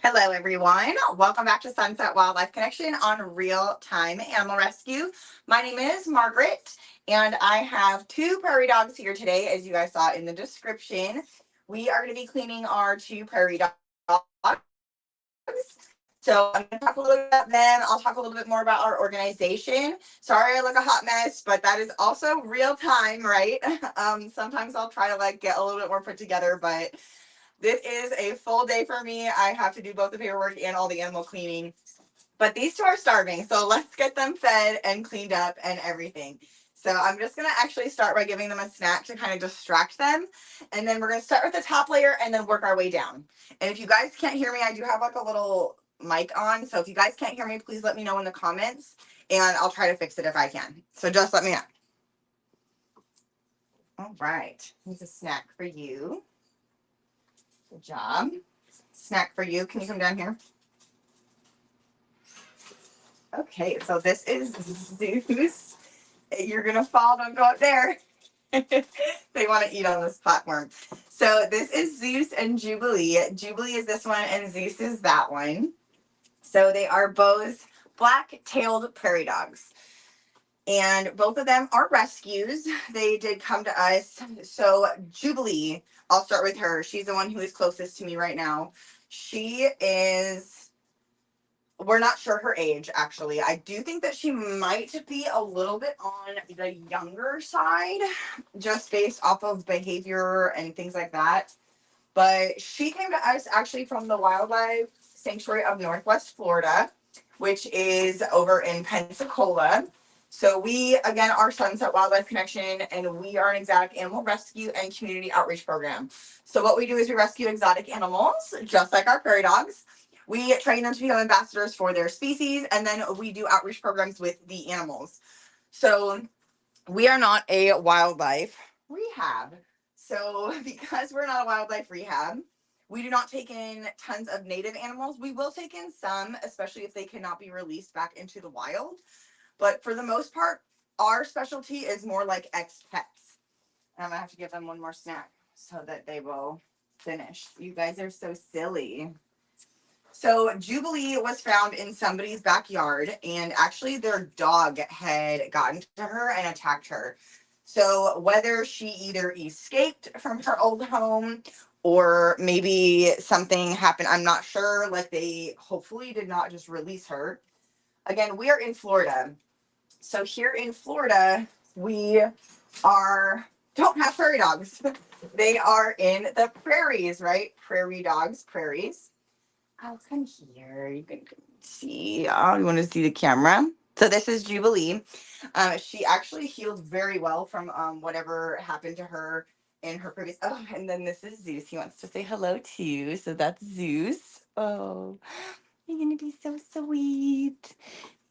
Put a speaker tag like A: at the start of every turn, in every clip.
A: Hello, everyone. Welcome back to Sunset Wildlife Connection on Real Time Animal Rescue. My name is Margaret, and I have two prairie dogs here today, as you guys saw in the description. We are going to be cleaning our two prairie dogs. So I'm going to talk a little bit about them. I'll talk a little bit more about our organization. Sorry, I look a hot mess, but that is also real time, right? Sometimes I'll try to get a little bit more put together, but this is a full day for me. I have to do both the paperwork and all the animal cleaning. But these two are starving, so let's get them fed and cleaned up and everything. So I'm just going to actually start by giving them a snack to kind of distract them. And then we're going to start with the top layer and then work our way down. And if you guys can't hear me, I do have a little mic on. So if you guys can't hear me, please let me know in the comments. And I'll try to fix it if I can. So just let me know. All right. Here's a snack for you. Good job. Snack for you. Can you come down here? Okay, so this is Zeus. You're going to fall. Don't go up there. They want to eat on this platform. So this is Zeus and Jubilee. Jubilee is this one and Zeus is that one. So they are both black-tailed prairie dogs. And both of them are rescues. They did come to us. So Jubilee, I'll start with her. She's the one who is closest to me right now. She is, we're not sure her age, actually. I do think that she might be a little bit on the younger side, just based off of behavior and things like that. But she came to us actually from the Wildlife Sanctuary of Northwest Florida, which is over in Pensacola. So we, again, are Sunset Wildlife Connection, and we are an exotic animal rescue and community outreach program. So what we do is we rescue exotic animals, just like our prairie dogs. We train them to become ambassadors for their species, and then we do outreach programs with the animals. So we are not a wildlife rehab. So because we're not a wildlife rehab, we do not take in tons of native animals. We will take in some, especially if they cannot be released back into the wild. But for the most part, our specialty is more like expats. And I'm going to have to give them one more snack so that they will finish. You guys are so silly. So Jubilee was found in somebody's backyard, and actually their dog had gotten to her and attacked her. So whether she either escaped from her old home or maybe something happened, I'm not sure. They hopefully did not just release her. Again, we are in Florida. So here in Florida, we don't have prairie dogs. They are in the prairies, right? Prairie dogs, prairies. I'll come here. You can see. Oh, you want to see the camera? So this is Jubilee. She actually healed very well from whatever happened to her in her previous. Oh, and then this is Zeus. He wants to say hello to you. So that's Zeus. Oh, you're gonna be so sweet.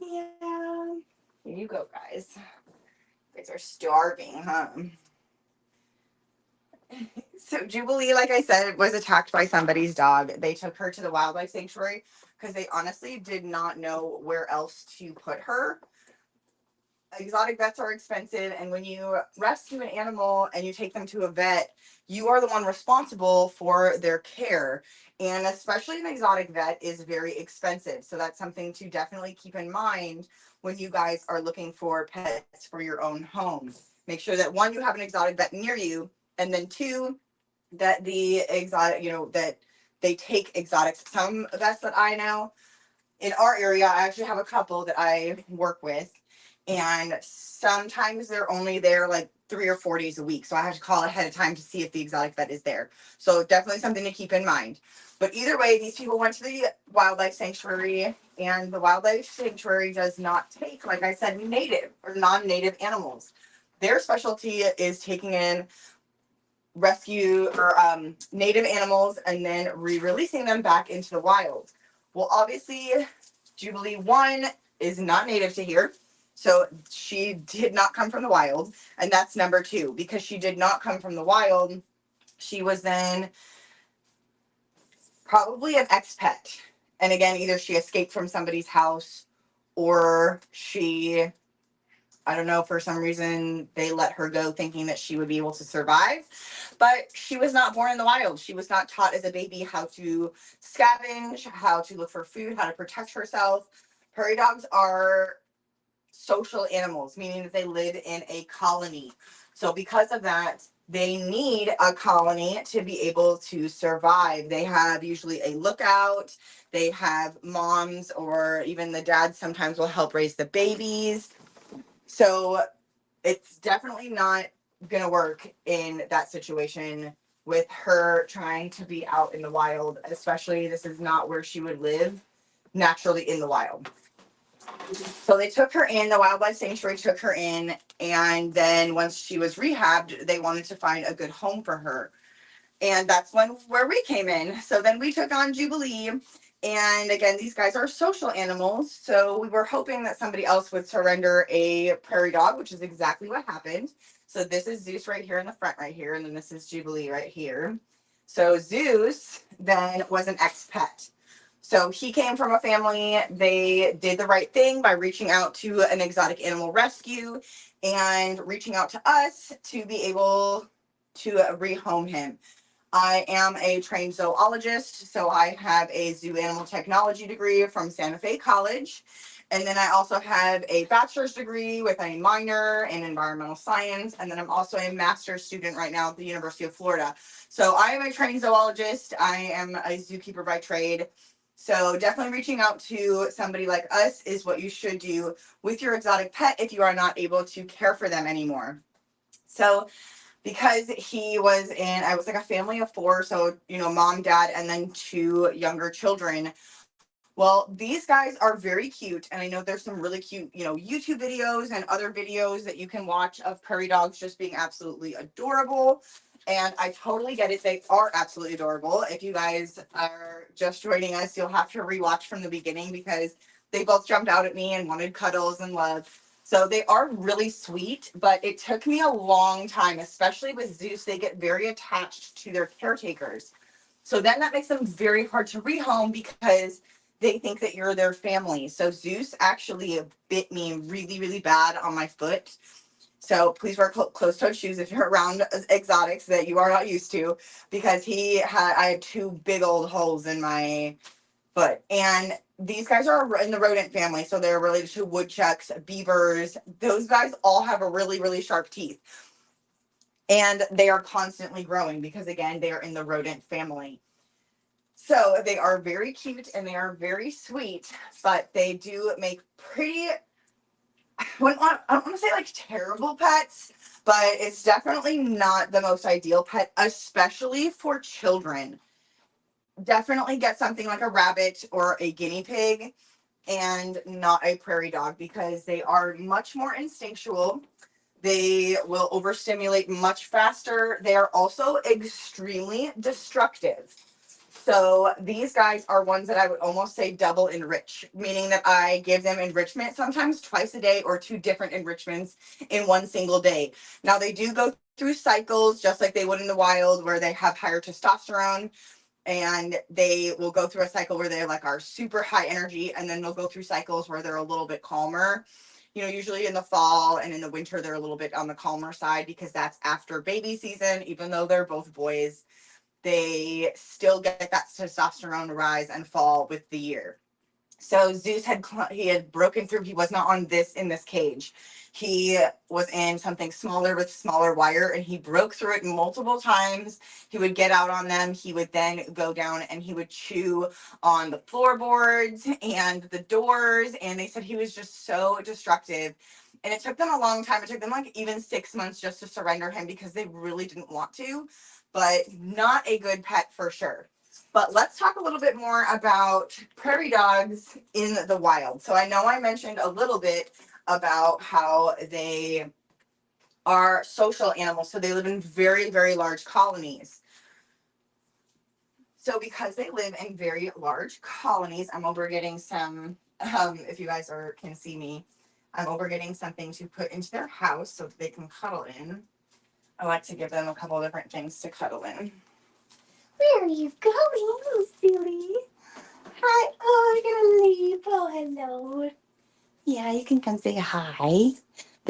A: Yeah. Here you go, guys. You guys are starving, huh? So Jubilee, like I said, was attacked by somebody's dog. They took her to the wildlife sanctuary because they honestly did not know where else to put her. Exotic vets are expensive, and when you rescue an animal and you take them to a vet, you are the one responsible for their care. And especially an exotic vet is very expensive. So that's something to definitely keep in mind when you guys are looking for pets for your own home. Make sure that one, you have an exotic vet near you, and then two, that the exotic, that they take exotics. Some vets that I know in our area, I actually have a couple that I work with, and sometimes they're only there 3 or 4 days a week. So I have to call ahead of time to see if the exotic vet is there. So definitely something to keep in mind. But either way, these people went to the wildlife sanctuary, and the wildlife sanctuary does not take, like I said, native or non-native animals. Their specialty is taking in rescue or native animals and then re-releasing them back into the wild. Well, obviously, Jubilee 1 is not native to here, so she did not come from the wild, and that's number 2. Because she did not come from the wild, she was then probably an expat. And again, either she escaped from somebody's house or she I don't know, for some reason they let her go thinking that she would be able to survive. But she was not born in the wild. She was not taught as a baby how to scavenge, how to look for food, how to protect herself. Prairie dogs are social animals, meaning that they live in a colony. So because of that, they need a colony to be able to survive. They have usually a lookout. They have moms, or even the dad sometimes will help raise the babies. So it's definitely not going to work in that situation with her trying to be out in the wild, especially this is not where she would live naturally in the wild. So they took her in, the wildlife sanctuary took her in, and then once she was rehabbed, they wanted to find a good home for her. And that's where we came in. So then we took on Jubilee. And again, these guys are social animals. So we were hoping that somebody else would surrender a prairie dog, which is exactly what happened. So this is Zeus right here in the front right here. And then this is Jubilee right here. So Zeus then was an ex-pet. So he came from a family. They did the right thing by reaching out to an exotic animal rescue and reaching out to us to be able to rehome him. I am a trained zoologist, so I have a zoo animal technology degree from Santa Fe College. And then I also have a bachelor's degree with a minor in environmental science. And then I'm also a master's student right now at the University of Florida. So I am a trained zoologist. I am a zookeeper by trade. So definitely reaching out to somebody like us is what you should do with your exotic pet if you are not able to care for them anymore. So because I was like a family of 4, so, mom, dad, and then 2 younger children. Well, these guys are very cute, and I know there's some really cute, YouTube videos and other videos that you can watch of prairie dogs just being absolutely adorable. And I totally get it. They are absolutely adorable. If you guys are just joining us, you'll have to rewatch from the beginning because they both jumped out at me and wanted cuddles and love. So they are really sweet, but it took me a long time, especially with Zeus. They get very attached to their caretakers. So then that makes them very hard to rehome because they think that you're their family. So Zeus actually bit me really, really bad on my foot. So please wear closed-toed shoes if you're around exotics that you are not used to, because I had 2 big old holes in my foot. And these guys are in the rodent family, so they're related to woodchucks, beavers. Those guys all have a really, really sharp teeth. And they are constantly growing because, again, they are in the rodent family. So they are very cute and they are very sweet, but they do make pretty, I don't want to say like terrible pets, but it's definitely not the most ideal pet, especially for children. Definitely get something like a rabbit or a guinea pig and not a prairie dog because they are much more instinctual. They will overstimulate much faster. They are also extremely destructive. So these guys are ones that I would almost say double enrich, meaning that I give them enrichment sometimes twice a day or 2 different enrichments in one single day. Now they do go through cycles just like they would in the wild where they have higher testosterone, and they will go through a cycle where they like are super high energy, and then they'll go through cycles where they're a little bit calmer. Usually in the fall and in the winter, they're a little bit on the calmer side because that's after baby season. Even though they're both boys, they still get that testosterone rise and fall with the year. So Zeus had broken through. He was not in this cage. He was in something smaller with smaller wire, and he broke through it multiple times. He would get out on them. He would then go down and he would chew on the floorboards and the doors. And they said he was just so destructive. And it took them a long time. It took them like even 6 months just to surrender him because they really didn't want to, but not a good pet for sure. But let's talk a little bit more about prairie dogs in the wild. So I know I mentioned a little bit about how they are social animals. So they live in very, very large colonies. So because they live in very large colonies, I'm over getting some, if you guys can see me, I'm over getting something to put into their house so that they can cuddle in. I like to give them a couple of different things to cuddle in. Where are you going, silly? Hi. Oh, you're gonna leave. Oh, hello. Yeah, you can come say hi.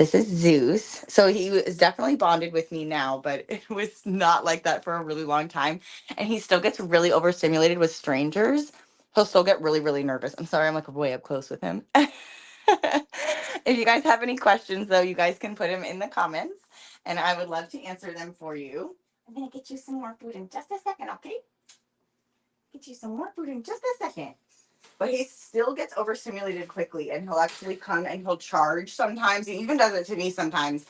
A: This is Zeus. So he is definitely bonded with me now, but it was not like that for a really long time. And he still gets really overstimulated with strangers. He'll still get really, really nervous. I'm sorry, I'm like way up close with him. If you guys have any questions, though, you guys can put them in the comments, and I would love to answer them for you. I'm going to get you some more food in just a second, okay? Get you some more food in just a second. But he still gets overstimulated quickly, and he'll actually come and he'll charge sometimes. He even does it to me sometimes.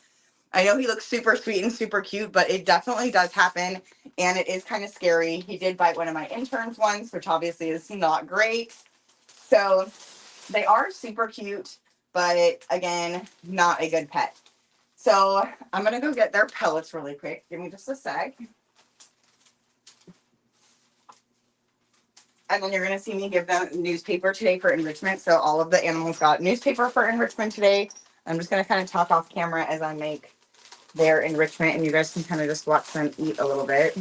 A: I know he looks super sweet and super cute, but it definitely does happen, and it is kind of scary. He did bite one of my interns once, which obviously is not great. So they are super cute, but again, not a good pet. So I'm going to go get their pellets really quick. Give me just a sec. And then you're going to see me give them newspaper today for enrichment. So all of the animals got newspaper for enrichment today. I'm just going to kind of talk off camera as I make their enrichment, and you guys can kind of just watch them eat a little bit.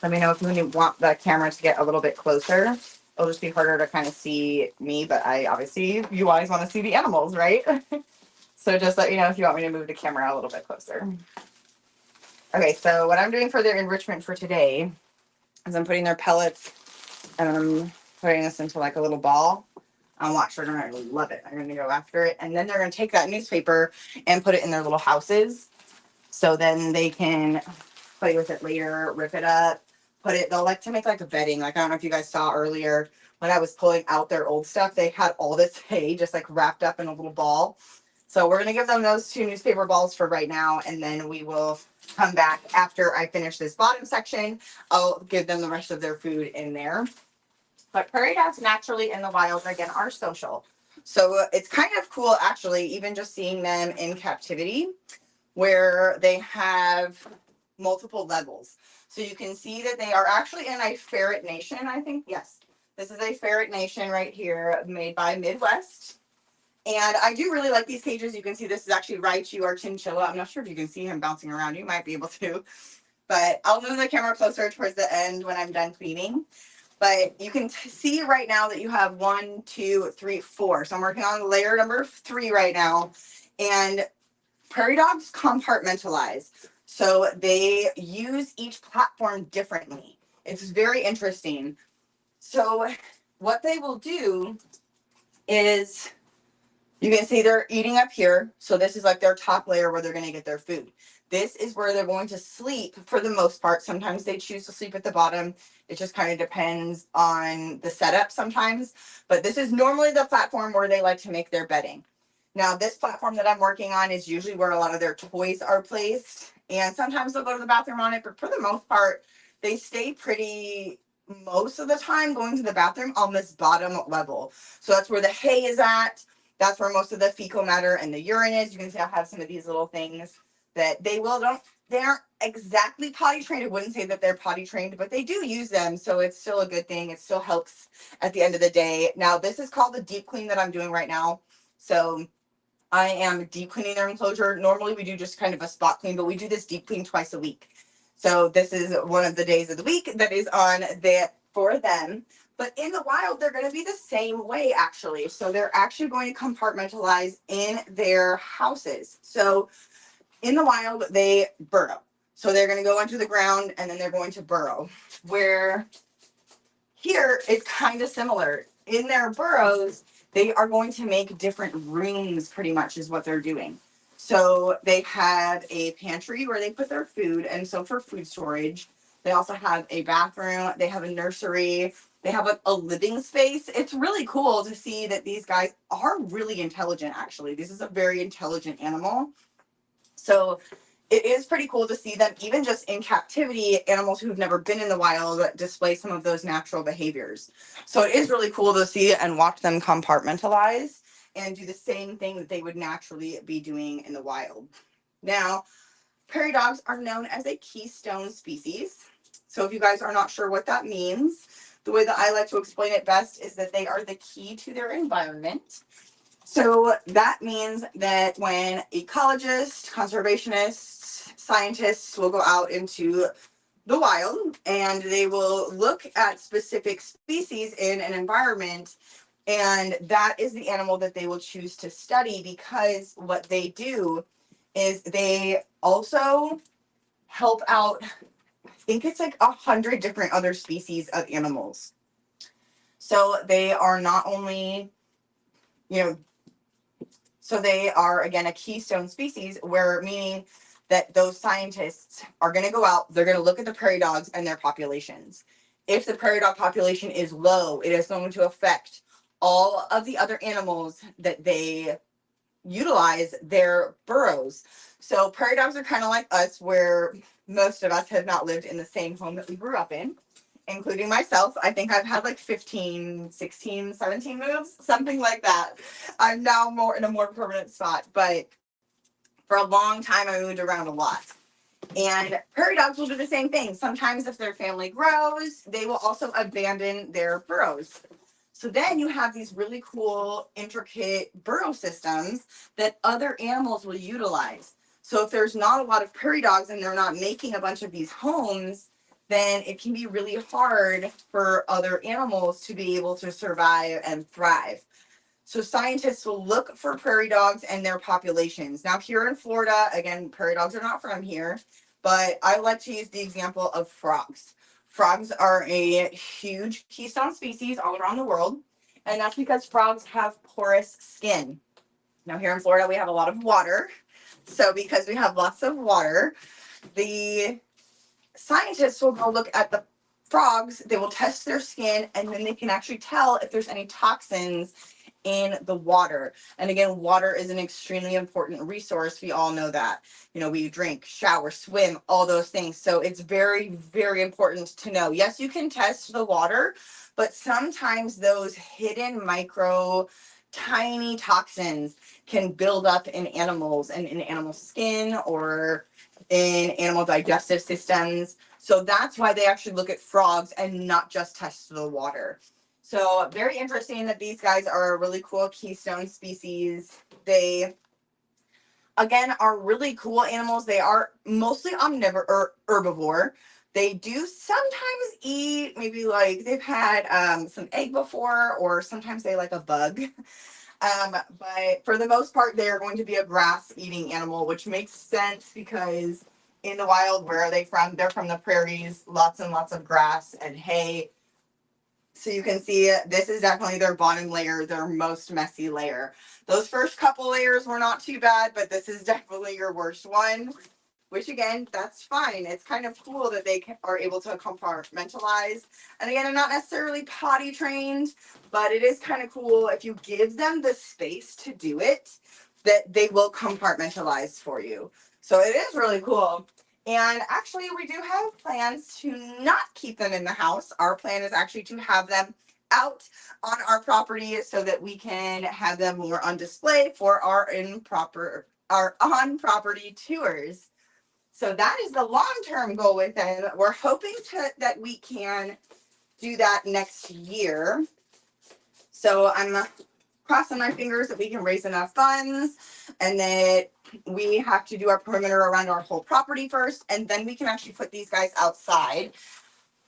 A: Let me know if you want the camera to get a little bit closer. It'll just be harder to kind of see me, but I obviously, you always want to see the animals, right? So just let me know if you want me to move the camera a little bit closer. Okay, so what I'm doing for their enrichment for today is I'm putting their pellets and I'm putting this into like a little ball. Watch, they're going to love it. They're going to go after it. And then they're going to take that newspaper and put it in their little houses. So then they can play with it later, rip it up, they'll like to make like a bedding. Like, I don't know if you guys saw earlier when I was pulling out their old stuff, they had all this hay just like wrapped up in a little ball. So we're going to give them those 2 newspaper balls for right now. And then we will come back after I finish this bottom section. I'll give them the rest of their food in there. But prairie dogs naturally in the wild, again, are social. So it's kind of cool, actually, even just seeing them in captivity, where they have multiple levels. So you can see that they are actually in a ferret nation, I think. Yes, this is a ferret nation right here made by Midwest. And I do really like these cages. You can see this is actually Raichu, our chinchilla. I'm not sure if you can see him bouncing around. You might be able to. But I'll move the camera closer towards the end when I'm done cleaning. But you can see right now that you have 1, 2, 3, 4. So I'm working on layer number 3 right now. And prairie dogs compartmentalize. So they use each platform differently. It's very interesting. So what they will do is, you can see they're eating up here. So this is like their top layer where they're going to get their food. This is where they're going to sleep for the most part. Sometimes they choose to sleep at the bottom. It just kind of depends on the setup sometimes. But this is normally the platform where they like to make their bedding. Now, this platform that I'm working on is usually where a lot of their toys are placed. And sometimes they'll go to the bathroom on it. But for the most part, they stay pretty, most of the time, going to the bathroom on this bottom level. So that's where the hay is at. That's where most of the fecal matter and the urine is. You can see I have some of these little things that they aren't exactly potty trained. I wouldn't say that they're potty trained, but they do use them. So it's still a good thing. It still helps at the end of the day. Now, this is called the deep clean that I'm doing right now. So I am deep cleaning their enclosure. Normally we do just kind of a spot clean, but we do this deep clean twice a week. So this is one of the days of the week that is on that for them. But in the wild, they're going to be the same way, actually. So they're actually going to compartmentalize in their houses. So in the wild, they burrow. So they're going to go into the ground and then they're going to burrow. Where here, it's kind of similar. In their burrows, they are going to make different rooms, pretty much, is what they're doing. So they have a pantry where they put their food. And so for food storage, they also have a bathroom. They have a nursery. They have a living space. It's really cool to see that these guys are really intelligent, actually. This is a very intelligent animal. So it is pretty cool to see them, even just in captivity, animals who've never been in the wild display some of those natural behaviors. So it is really cool to see and watch them compartmentalize and do the same thing that they would naturally be doing in the wild. Now, prairie dogs are known as a keystone species. So if you guys are not sure what that means, the way that I like to explain it best is that they are the key to their environment. So that means that when ecologists, conservationists, scientists will go out into the wild and they will look at specific species in an environment, And that is the animal that they will choose to study, because what they do is they also help out, I think it's like 100 different other species of animals. So they are not only, you know, so they are, again, a keystone species, where meaning that those scientists are going to go out, they're going to look at the prairie dogs and their populations. If the prairie dog population is low, it is going to affect all of the other animals that they utilize their burrows. So prairie dogs are kind of like us, where most of us have not lived in the same home that we grew up in, including myself. I think I've had like 15, 16, 17 moves, something like that. I'm now more in a more permanent spot, but for a long time I moved around a lot. And prairie dogs will do the same thing. Sometimes if their family grows, they will also abandon their burrows. So then you have these really cool, intricate burrow systems that other animals will utilize. So if there's not a lot of prairie dogs and they're not making a bunch of these homes, then it can be really hard for other animals to be able to survive and thrive. So scientists will look for prairie dogs and their populations. Now, here in Florida, again, prairie dogs are not from here, but I like to use the example of frogs. Frogs are a huge keystone species all around the world, and that's because frogs have porous skin. Now, here in Florida, we have a lot of water. So because we have lots of water, the scientists will go look at the frogs, they will test their skin, and then they can actually tell if there's any toxins in the water. And again, water is an extremely important resource. We all know that. You know, we drink, shower, swim, all those things. So it's very, very important to know. Yes, you can test the water, but sometimes those hidden micro tiny toxins can build up in animals and in animal skin or in animal digestive systems. So that's why they actually look at frogs and not just test the water. So very interesting that these guys are a really cool keystone species. They, again, are really cool animals. They are mostly omnivore or herbivore. They do sometimes eat, maybe like they've had some egg before, or sometimes they like a bug. But for the most part, they are going to be a grass-eating animal, which makes sense because in the wild, where are they from? They're from the prairies, lots and lots of grass and hay. So you can see this is definitely their bottom layer, their most messy layer. Those first couple layers were not too bad, but this is definitely your worst one, which again, that's fine. It's kind of cool that they are able to compartmentalize. And again, I'm not necessarily potty trained, but it is kind of cool if you give them the space to do it, that they will compartmentalize for you. So it is really cool. And actually, we do have plans to not keep them in the house. Our plan is actually to have them out on our property so that we can have them more on display for our on-property tours. So that is the long-term goal with them. We're hoping that we can do that next year. So I'm crossing my fingers that we can raise enough funds, and that we have to do our perimeter around our whole property first, and then we can actually put these guys outside.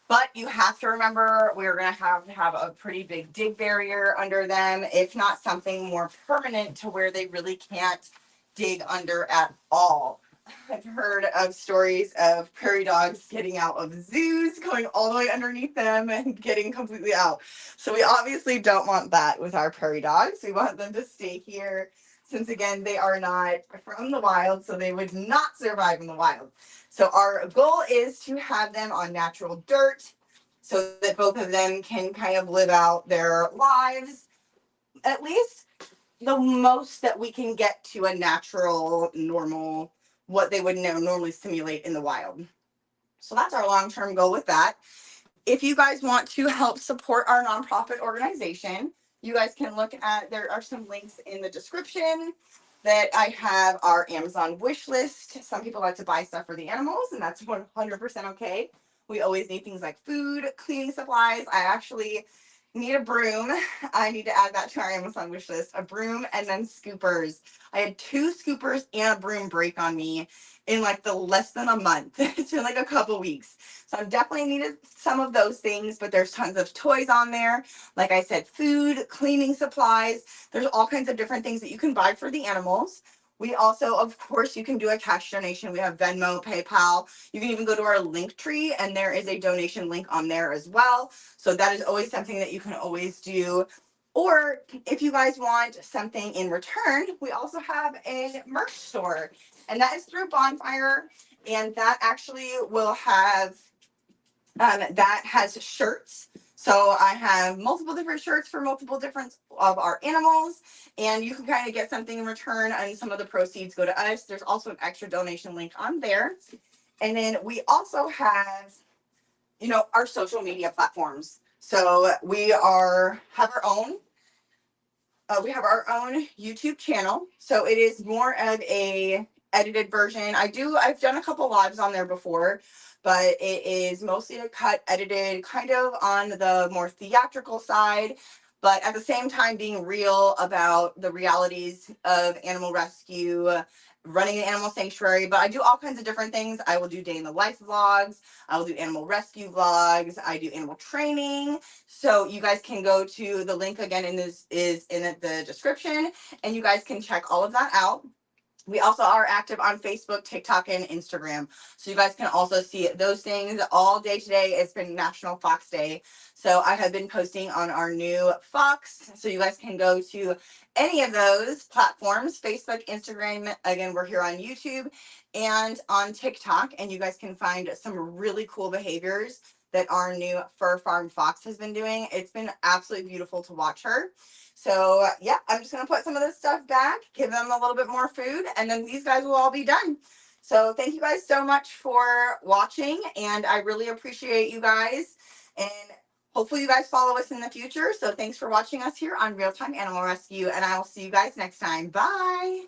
A: But you have to remember, we're going to have a pretty big dig barrier under them, if not something more permanent to where they really can't dig under at all. I've heard of stories of prairie dogs getting out of zoos, going all the way underneath them and getting completely out. So we obviously don't want that with our prairie dogs. We want them to stay here, since again, they are not from the wild, so they would not survive in the wild. So our goal is to have them on natural dirt so that both of them can kind of live out their lives, at least the most that we can get to a natural, normal, what they would normally simulate in the wild. So that's our long-term goal with that. If you guys want to help support our nonprofit organization, you guys can look at, there are some links in the description that I have our Amazon wish list. Some people like to buy stuff for the animals, and that's 100% okay. We always need things like food, cleaning supplies. I actually need a broom. I need to add that to our Amazon wish list. A broom and then scoopers. I had 2 scoopers and a broom break on me, in like the less than a month. It's been like a couple weeks. So I've definitely needed some of those things, but there's tons of toys on there. Like I said, food, cleaning supplies. There's all kinds of different things that you can buy for the animals. We also, of course, you can do a cash donation. We have Venmo, PayPal. You can even go to our link tree and there is a donation link on there as well. So that is always something that you can always do. Or if you guys want something in return, we also have a merch store, and that is through Bonfire, and that actually will have that has shirts. So I have multiple different shirts for multiple different of our animals, and you can kind of get something in return, and some of the proceeds go to us. There's also an extra donation link on there. And then we also have, our social media platforms. So have our own. We have our own YouTube channel. So it is more of a edited version. I've done a couple lives on there before, but it is mostly a cut, edited, kind of on the more theatrical side, but at the same time being real about the realities of animal rescue, running an animal sanctuary. But I do all kinds of different things. I will do day in the life vlogs. I will do animal rescue vlogs. I do animal training. So you guys can go to the link again is in the description, and you guys can check all of that out. We also are active on Facebook, TikTok, and Instagram. So you guys can also see those things all day today. It's been National Fox Day. So I have been posting on our new Fox. So you guys can go to any of those platforms, Facebook, Instagram. Again, we're here on YouTube and on TikTok. And you guys can find some really cool behaviors that our new fur farm fox has been doing. It's been absolutely beautiful to watch her. So yeah, I'm just gonna put some of this stuff back, give them a little bit more food, and then these guys will all be done. So thank you guys so much for watching, and I really appreciate you guys, and hopefully you guys follow us in the future. So thanks for watching us here on ReelTime Animal Rescue, and I will see you guys next time. Bye.